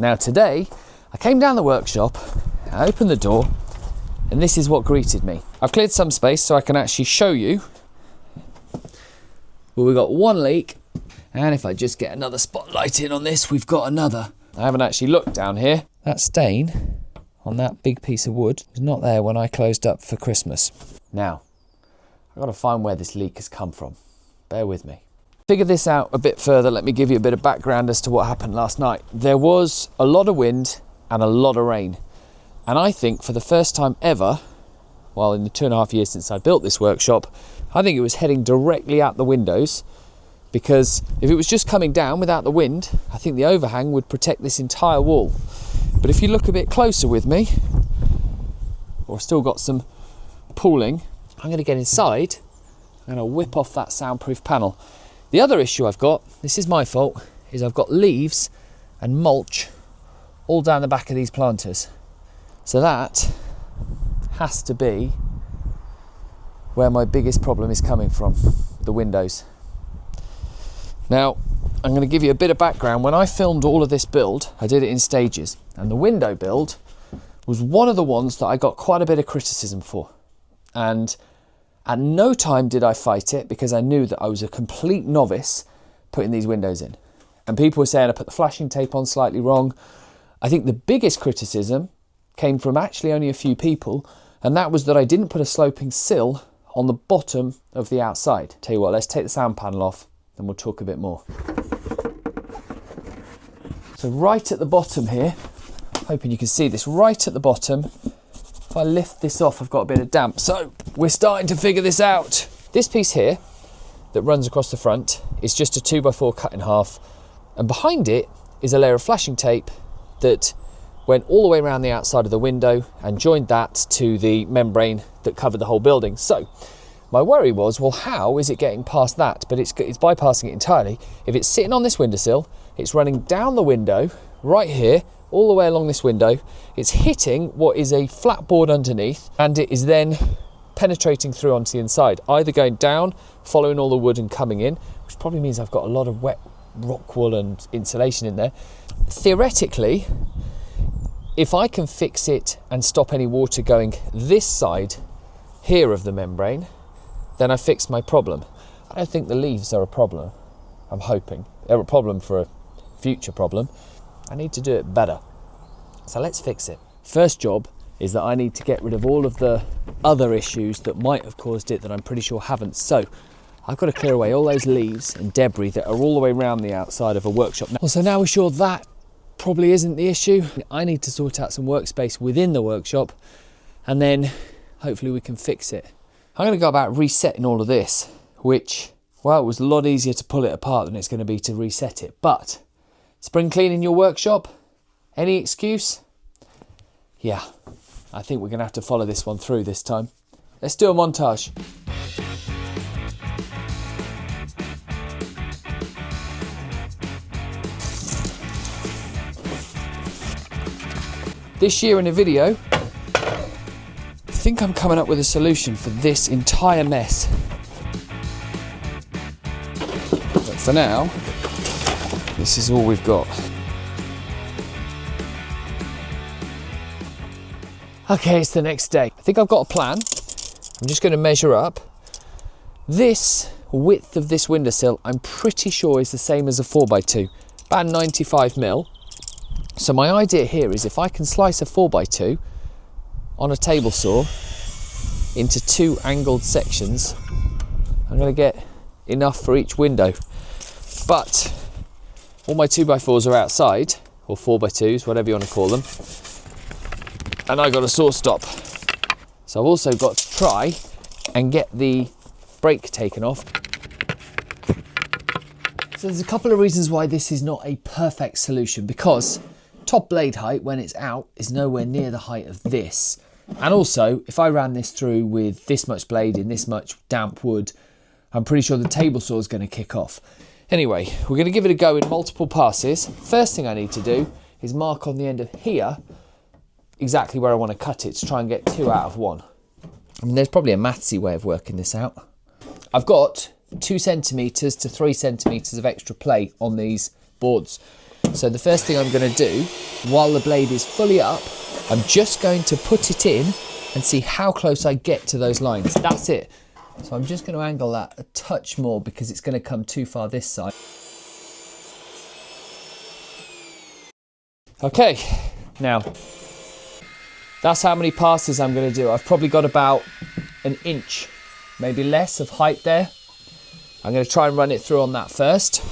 Now today, I came down the workshop, I opened the door, and this is what greeted me. I've cleared some space so I can actually show you. Well, we've got one leak, and if I just get another spotlight in on this, we've got another. I haven't actually looked down here. That stain on that big piece of wood was not there when I closed up for Christmas. Now, I've got to find where this leak has come from. Bear with me. Figure this out a bit further, let me give you a bit of background as to what happened last night. There was a lot of wind and a lot of rain. And I think for the first time ever, well, in the 2.5 years since I built this workshop, I think it was heading directly out the windows, because if it was just coming down without the wind, I think the overhang would protect this entire wall. But if you look a bit closer with me, or still got some pooling, I'm going to get inside, I'm going to whip off that soundproof panel. The other issue I've got, this is my fault, is I've got leaves and mulch all down the back of these planters. So that has to be where my biggest problem is coming from, the windows. Now, I'm going to give you a bit of background. When I filmed all of this build, I did it in stages, and the window build was one of the ones that I got quite a bit of criticism for. And at no time did I fight it, because I knew that I was a complete novice putting these windows in. And people were saying I put the flashing tape on slightly wrong. I think the biggest criticism came from actually only a few people, and that was that I didn't put a sloping sill on the bottom of the outside. Tell you what, let's take the sound panel off and we'll talk a bit more. So right at the bottom here, hoping you can see this, right at the bottom, if I lift this off, I've got a bit of damp. So we're starting to figure this out. This piece here that runs across the front is just a 2x4 cut in half, and behind it is a layer of flashing tape that went all the way around the outside of the window and joined that to the membrane that covered the whole building. So my worry was, well, how is it getting past that? But it's bypassing it entirely. If it's sitting on this windowsill, it's running down the window right here, all the way along this window. It's hitting what is a flat board underneath, and it is then penetrating through onto the inside, either going down, following all the wood and coming in, which probably means I've got a lot of wet rock wool and insulation in there. Theoretically, if I can fix it and stop any water going this side here of the membrane, then I fixed my problem. I don't think the leaves are a problem. I'm hoping. They're a problem for a future problem. I need to do it better. So let's fix it. First job is that I need to get rid of all of the other issues that might have caused it that I'm pretty sure haven't. So I've got to clear away all those leaves and debris that are all the way around the outside of a workshop. Well, so now we're sure that probably isn't the issue. I need to sort out some workspace within the workshop, and then hopefully we can fix it. I'm going to go about resetting all of this, which, well, it was a lot easier to pull it apart than it's going to be to reset it. But spring cleaning your workshop, any excuse? Yeah, I think we're going to have to follow this one through this time. Let's do a montage. This year in a video, I think I'm coming up with a solution for this entire mess. But for now, this is all we've got. Okay, it's the next day. I think I've got a plan. I'm just going to measure up. This width of this windowsill, I'm pretty sure is the same as a 4x2, about 95 mil. So my idea here is if I can slice a 4x2 on a table saw into 2 angled sections, I'm going to get enough for each window. But all my 2x4s are outside, or 4x2s, whatever you want to call them, and I got a saw stop. So I've also got to try and get the brake taken off. So there's a couple of reasons why this is not a perfect solution, because top blade height when it's out is nowhere near the height of this. And also, if I ran this through with this much blade in this much damp wood, I'm pretty sure the table saw is going to kick off. Anyway, we're going to give it a go in multiple passes. First thing I need to do is mark on the end of here exactly where I want to cut it to try and get 2 out of 1. I mean, there's probably a mathsy way of working this out. I've got 2 centimetres to 3 centimetres of extra plate on these boards. So the first thing I'm going to do while the blade is fully up, I'm just going to put it in and see how close I get to those lines. That's it. So I'm just going to angle that a touch more because it's going to come too far this side. Okay, now that's how many passes I'm going to do. I've probably got about an inch, maybe less of height there. I'm going to try and run it through on that first.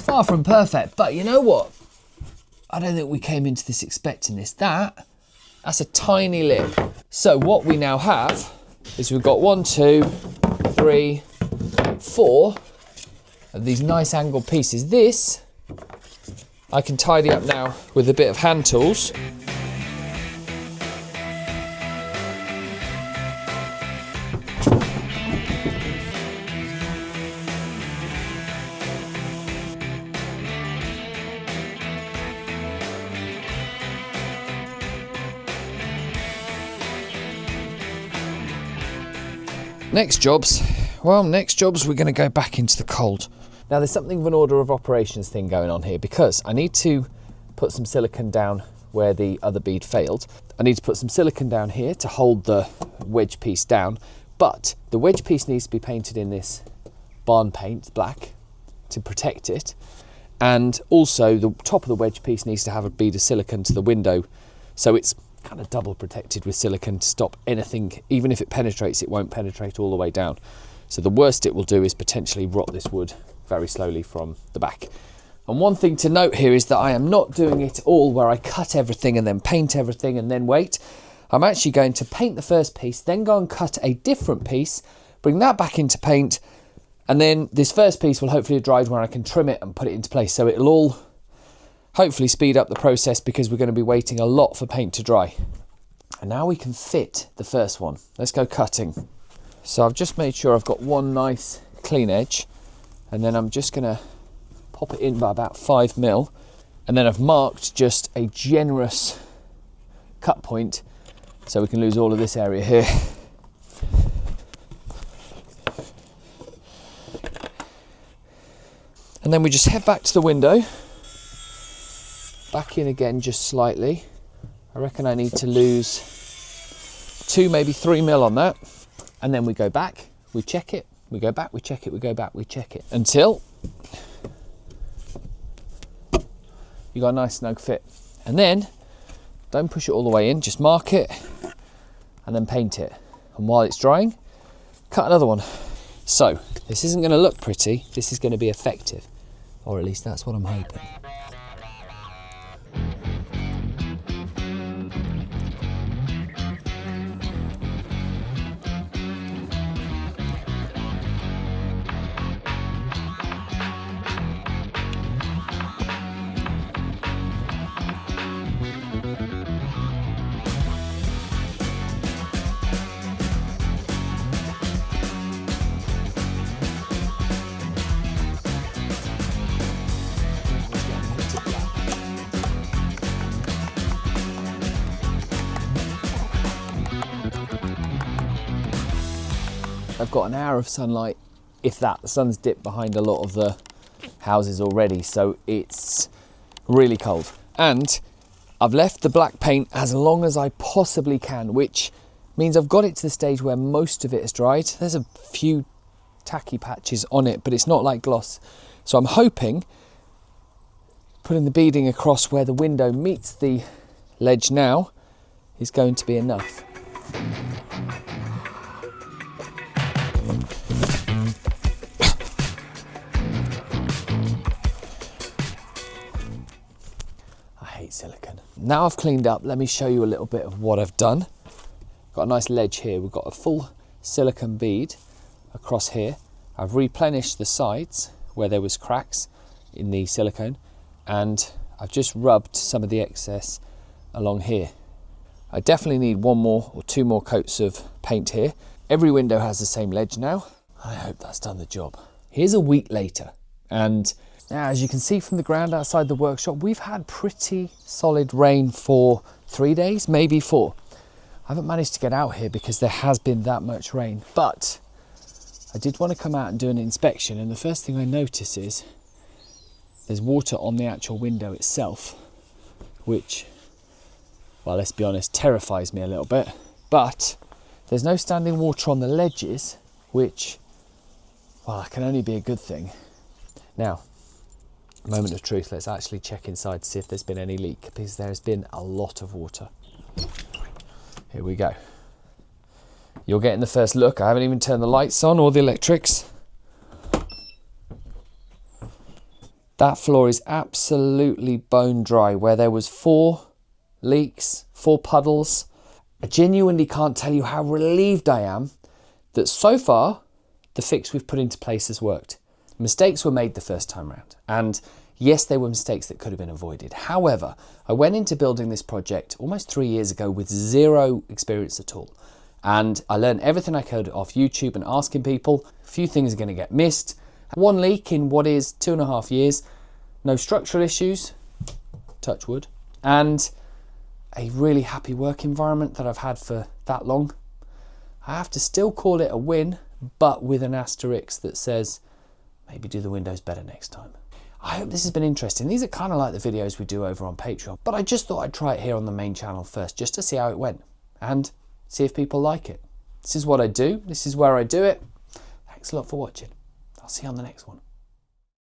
Far from perfect, but you know what? I don't think we came into this expecting this. That's a tiny lip. So what we now have is we've got 1, 2, 3, 4 of these nice angled pieces. This I can tidy up now with a bit of hand tools. Next jobs we're going to go back into the cold. Now there's something of an order of operations thing going on here because I need to put some silicone down where the other bead failed. I need to put some silicone down here to hold the wedge piece down, but the wedge piece needs to be painted in this barn paint, black, to protect it. And also the top of the wedge piece needs to have a bead of silicone to the window, so it's kind of double protected with silicone to stop anything, even if it penetrates, it won't penetrate all the way down. So the worst it will do is potentially rot this wood very slowly from the back. And one thing to note here is that I am not doing it all where I cut everything and then paint everything and then wait. I'm actually going to paint the first piece, then go and cut a different piece, bring that back into paint, and then this first piece will hopefully have dried where I can trim it and put it into place. So it'll all hopefully speed up the process because we're going to be waiting a lot for paint to dry. And now we can fit the first one. Let's go cutting. So I've just made sure I've got one nice clean edge, and then I'm just going to pop it in by about 5 mil, and then I've marked just a generous cut point so we can lose all of this area here. And then we just head back to the window, back in again just slightly. I reckon I need to lose 2, maybe 3 mil on that. And then we go back, we check it, we go back, we check it, we go back, we check it, until you got a nice snug fit. And then don't push it all the way in, just mark it and then paint it. And while it's drying, cut another one. So this isn't going to look pretty, this is going to be effective, or at least that's what I'm hoping. I've got an hour of sunlight, if that. The sun's dipped behind a lot of the houses already, so it's really cold. And I've left the black paint as long as I possibly can, which means I've got it to the stage where most of it has dried. There's a few tacky patches on it, but it's not like gloss. So I'm hoping putting the beading across where the window meets the ledge now is going to be enough. Silicone. Now I've cleaned up, let me show you a little bit of what I've done. Got a nice ledge here, we've got a full silicone bead across here. I've replenished the sides where there was cracks in the silicone, and I've just rubbed some of the excess along here. I definitely need one more or two more coats of paint here. Every window has the same ledge now. I hope that's done the job. Here's a week later, and now, as you can see from the ground outside the workshop, we've had pretty solid rain for 3 days, maybe 4. I haven't managed to get out here because there has been that much rain, but I did want to come out and do an inspection, and the first thing I notice is there's water on the actual window itself, which, well, let's be honest, terrifies me a little bit. But there's no standing water on the ledges, which, well, that can only be a good thing. Now, moment of truth, let's actually check inside to see if there's been any leak, because there's been a lot of water. Here we go. You're getting the first look. I haven't even turned the lights on or the electrics. That floor is absolutely bone dry. Where there was 4 leaks, 4 puddles. I genuinely can't tell you how relieved I am that so far the fix we've put into place has worked. Mistakes were made the first time round, and yes, they were mistakes that could have been avoided. However, I went into building this project almost 3 years ago with 0 experience at all, and I learned everything I could off YouTube and asking people. A few things are going to get missed. 1 leak in what is 2.5 years, no structural issues, touch wood, and a really happy work environment that I've had for that long. I have to still call it a win, but with an asterisk that says, maybe do the windows better next time. I hope this has been interesting. These are kind of like the videos we do over on Patreon, but I just thought I'd try it here on the main channel first, just to see how it went and see if people like it. This is what I do. This is where I do it. Thanks a lot for watching. I'll see you on the next one.